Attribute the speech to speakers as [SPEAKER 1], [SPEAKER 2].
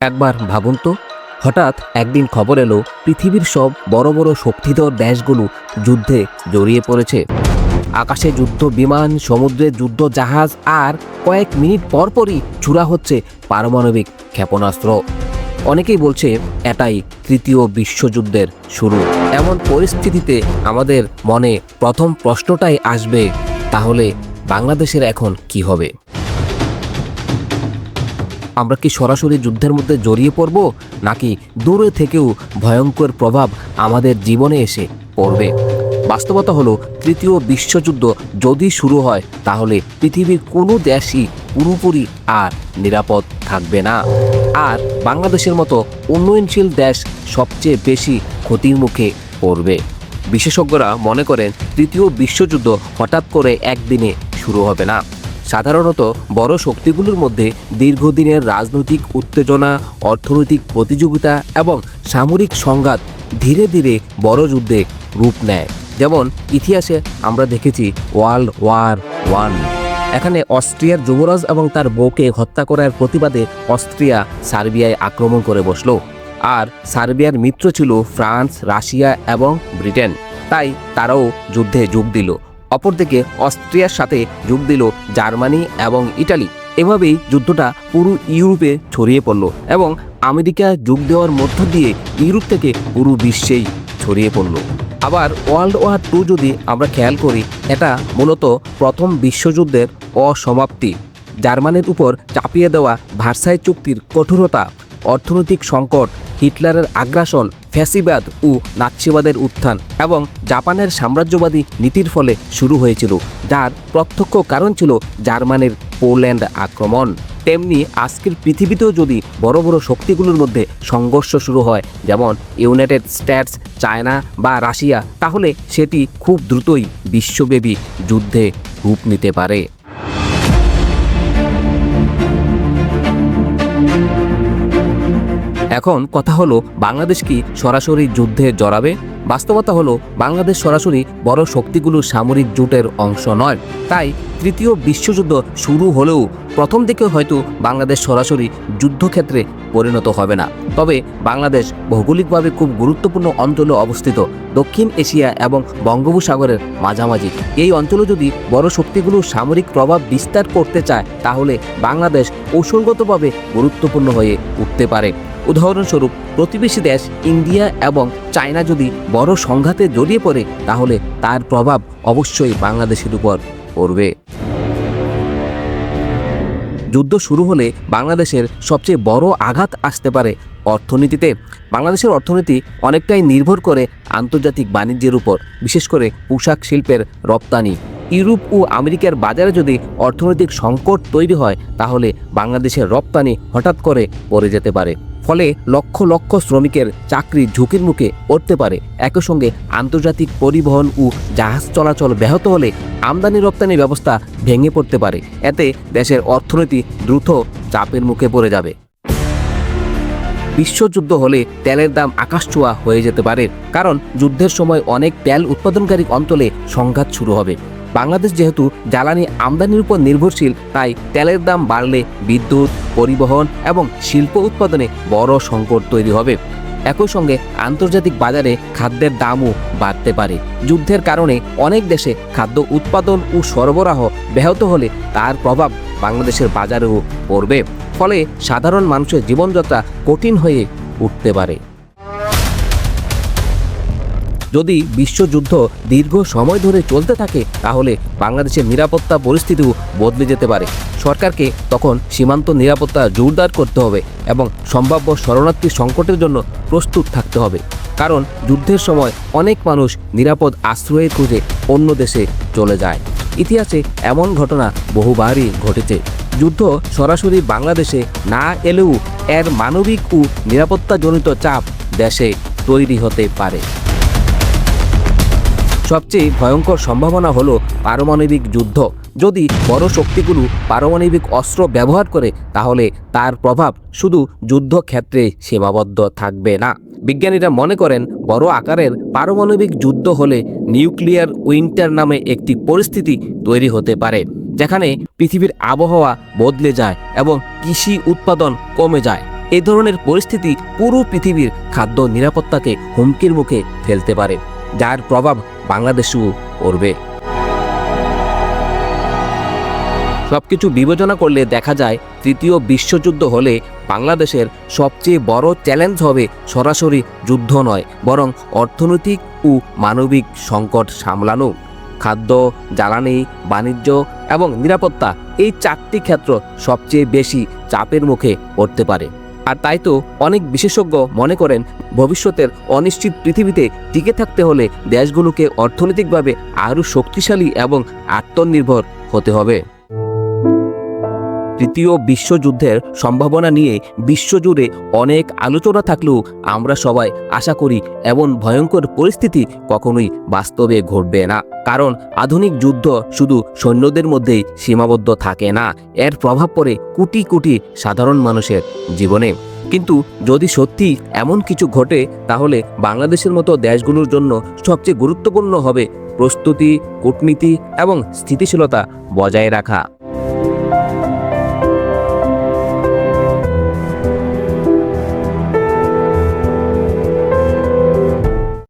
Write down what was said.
[SPEAKER 1] একবার ভাবুন তো, হঠাৎ একদিন খবর এলো পৃথিবীর সব বড় বড় শক্তিধর দেশগুলো যুদ্ধে জড়িয়ে পড়েছে। আকাশে যুদ্ধ বিমান, সমুদ্রে যুদ্ধ জাহাজ, আর কয়েক মিনিট পরপরই ছুড়া হচ্ছে পারমাণবিক ক্ষেপণাস্ত্র। অনেকেই বলছে এটাই তৃতীয় বিশ্বযুদ্ধের শুরু। এমন পরিস্থিতিতে আমাদের মনে প্রথম প্রশ্নটাই আসবে, তাহলে বাংলাদেশের এখন কি হবে? আমরা কি সরাসরি যুদ্ধের মধ্যে জড়িয়ে পড়ব, নাকি দূরে থেকেও ভয়ঙ্কর প্রভাব আমাদের জীবনে এসে পড়বে? বাস্তবতা হলো, তৃতীয় বিশ্বযুদ্ধ যদি শুরু হয় তাহলে পৃথিবীর কোনো দেশই পুরোপুরি আর নিরাপদ থাকবে না। আর বাংলাদেশের মতো উন্নয়নশীল দেশ সবচেয়ে বেশি ক্ষতির মুখে পড়বে। বিশেষজ্ঞরা মনে করেন তৃতীয় বিশ্বযুদ্ধ হঠাৎ করে একদিনে শুরু হবে না। সাধারণত বড় শক্তিগুলোর মধ্যে দীর্ঘদিনের রাজনৈতিক উত্তেজনা, অর্থনৈতিক প্রতিযোগিতা এবং সামরিক সংঘাত ধীরে ধীরে বড় যুদ্ধে রূপ নেয়। যেমন ইতিহাসে আমরা দেখেছি ওয়ার্ল্ড ওয়ার 1। এখানে অস্ট্রিয়ার যুবরাজ এবং তার বউকে হত্যা করার প্রতিবাদে অস্ট্রিয়া সার্বিয়ায় আক্রমণ করে বসল। আর সার্বিয়ার মিত্র ছিল ফ্রান্স, রাশিয়া এবং ব্রিটেন, তাই তারাও যুদ্ধে যোগ দিল। অপরদিকে অস্ট্রিয়ার সাথে যোগ দিল জার্মানি এবং ইটালি। এভাবেই যুদ্ধটা পুরো ইউরোপে ছড়িয়ে পড়ল এবং আমেরিকা যোগ দেওয়ার মধ্য দিয়ে ইউরোপ থেকে পুরো বিশ্বেই ছড়িয়ে পড়ল। আবার ওয়ার্ল্ড ওয়ার 2 যদি আমরা খেয়াল করি, এটা মূলত প্রথম বিশ্বযুদ্ধের অসমাপ্তি। জার্মানির উপর চাপিয়ে দেওয়া ভার্সাই চুক্তির কঠোরতা, অর্থনৈতিক সংকট, হিটলারের আগ্রাসন, ফ্যাসিবাদ ও নাৎসিবাদের উত্থান এবং জাপানের সাম্রাজ্যবাদী নীতির ফলে শুরু হয়েছিল, যার প্রত্যক্ষ কারণ ছিল জার্মানির পোল্যান্ড আক্রমণ। তেমনি আজকের পৃথিবীতেও যদি বড় বড় শক্তিগুলোর মধ্যে সংঘর্ষ শুরু হয়, যেমন ইউনাইটেড স্টেটস, চায়না বা রাশিয়া, তাহলে সেটি খুব দ্রুতই বিশ্বব্যাপী যুদ্ধে রূপ নিতে পারে। এখন কথা হলো, বাংলাদেশ কি সরাসরি যুদ্ধে জড়াবে? বাস্তবতা হলো, বাংলাদেশ সরাসরি বড় শক্তিগুলোর সামরিক জোটের অংশ নয়। তাই তৃতীয় বিশ্বযুদ্ধ শুরু হলেও প্রথম দিকে হয়তো বাংলাদেশ সরাসরি যুদ্ধক্ষেত্রে পরিণত হবে না। তবে বাংলাদেশ ভৌগোলিকভাবে খুব গুরুত্বপূর্ণ অঞ্চলে অবস্থিত, দক্ষিণ এশিয়া এবং বঙ্গোপসাগরের মাঝামাঝি। এই অঞ্চলে যদি বড় শক্তিগুলো সামরিক প্রভাব বিস্তার করতে চায়, তাহলে বাংলাদেশ কৌশলগতভাবে গুরুত্বপূর্ণ হয়ে উঠতে পারে। উদাহরণস্বরূপ, প্রতিবেশী দেশ ইন্ডিয়া এবং চায়না যদি বড় সংঘাতে জড়িয়ে পড়ে, তাহলে তার প্রভাব অবশ্যই বাংলাদেশের উপর পড়বে। যুদ্ধ শুরু হলে বাংলাদেশের সবচেয়ে বড় আঘাত আসতে পারে অর্থনীতিতে। বাংলাদেশের অর্থনীতি অনেকটাই নির্ভর করে আন্তর্জাতিক বাণিজ্যের উপর, বিশেষ করে পোশাক শিল্পের রপ্তানি। ইউরোপ ও আমেরিকার বাজারে যদি অর্থনৈতিক সংকট তৈরি হয়, তাহলে বাংলাদেশের রপ্তানি হঠাৎ করে পড়ে যেতে পারে। ফলে লক্ষ লক্ষ শ্রমিকের চাকরি ঝুঁকির মুখে পড়তে পারে। একই সঙ্গে আন্তর্জাতিক পরিবহন ও জাহাজ চলাচল ব্যাহত হলে আমদানি রপ্তানি ব্যবস্থা ভেঙে পড়তে পারে। এতে দেশের অর্থনীতি দ্রুত চাপের মুখে পড়ে যাবে। বিশ্বযুদ্ধ হলে তেলের দাম আকাশছোঁয়া হয়ে যেতে পারে, কারণ যুদ্ধের সময় অনেক তেল উৎপাদনকারী অঞ্চলে সংঘাত শুরু হবে। বাংলাদেশ যেহেতু জ্বালানি আমদানির উপর নির্ভরশীল, তাই তেলের দাম বাড়লে বিদ্যুৎ, পরিবহন এবং শিল্প উৎপাদনে বড় সংকট তৈরি হবে। একই সঙ্গে আন্তর্জাতিক বাজারে খাদ্যের দামও বাড়তে পারে। যুদ্ধের কারণে অনেক দেশে খাদ্য উৎপাদন ও সরবরাহ ব্যাহত হলে তার প্রভাব বাংলাদেশের বাজারেও পড়বে। ফলে সাধারণ মানুষের জীবনযাত্রা কঠিন হয়ে উঠতে পারে। যদি বিশ্বযুদ্ধ দীর্ঘ সময় ধরে চলতে থাকে, তাহলে বাংলাদেশের নিরাপত্তা পরিস্থিতিও বদলে যেতে পারে। সরকারকে তখন সীমান্ত নিরাপত্তা জোরদার করতে হবে এবং সম্ভাব্য শরণার্থী সংকটের জন্য প্রস্তুত থাকতে হবে। কারণ যুদ্ধের সময় অনেক মানুষ নিরাপদ আশ্রয়ের খুঁজে অন্য দেশে চলে যায়। ইতিহাসে এমন ঘটনা বহুবারই ঘটেছে। যুদ্ধ সরাসরি বাংলাদেশে না এলেও এর মানবিক ও নিরাপত্তাজনিত চাপ দেশে তৈরি হতে পারে। সবচেয়ে ভয়ঙ্কর সম্ভাবনা হলো পারমাণবিক যুদ্ধ। যদি বড় শক্তিগুলো পারমাণবিক অস্ত্র ব্যবহার করে, তাহলে তার প্রভাব শুধু যুদ্ধক্ষেত্রে সীমাবদ্ধ থাকবে না। বিজ্ঞানীরা মনে করেন, বড় আকারের পারমাণবিক যুদ্ধ হলে নিউক্লিয়ার উইন্টার নামে একটি পরিস্থিতি তৈরি হতে পারে, যেখানে পৃথিবীর আবহাওয়া বদলে যায় এবং কৃষি উৎপাদন কমে যায়। এই ধরনের পরিস্থিতি পুরো পৃথিবীর খাদ্য নিরাপত্তাকে হুমকির মুখে ফেলতে পারে, যার প্রভাব বাংলাদেশেও পড়বে। সবকিছু বিবেচনা করলে দেখা যায় তৃতীয় বিশ্বযুদ্ধ হলে বাংলাদেশের সবচেয়ে বড় চ্যালেঞ্জ হবে সরাসরি যুদ্ধ নয়, বরং অর্থনৈতিক ও মানবিক সংকট সামলানো। খাদ্য, জ্বালানি, বাণিজ্য এবং নিরাপত্তা, এই চারটি ক্ষেত্র সবচেয়ে বেশি চাপের মুখে পড়তে পারে। আর তাই তো অনেক বিশেষজ্ঞ মনে করেন ভবিষ্যতের অনিশ্চিত পৃথিবীতে টিকে থাকতে হলে দেশগুলোকে অর্থনৈতিকভাবে আরও শক্তিশালী এবং আত্মনির্ভর হতে হবে। তৃতীয় বিশ্বযুদ্ধের সম্ভাবনা নিয়ে বিশ্বজুড়ে অনেক আলোচনা থাকলেও আমরা সবাই আশা করি এমন ভয়ঙ্কর পরিস্থিতি কখনোই বাস্তবে ঘটবে না। কারণ আধুনিক যুদ্ধ শুধু সৈন্যদের মধ্যেই সীমাবদ্ধ থাকে না, এর প্রভাব পড়ে কোটি কোটি সাধারণ মানুষের জীবনে। কিন্তু যদি সত্যি এমন কিছু ঘটে, তাহলে বাংলাদেশের মতো দেশগুলোর জন্য সবচেয়ে গুরুত্বপূর্ণ হবে প্রস্তুতি, কূটনীতি এবং স্থিতিশীলতা বজায় রাখা।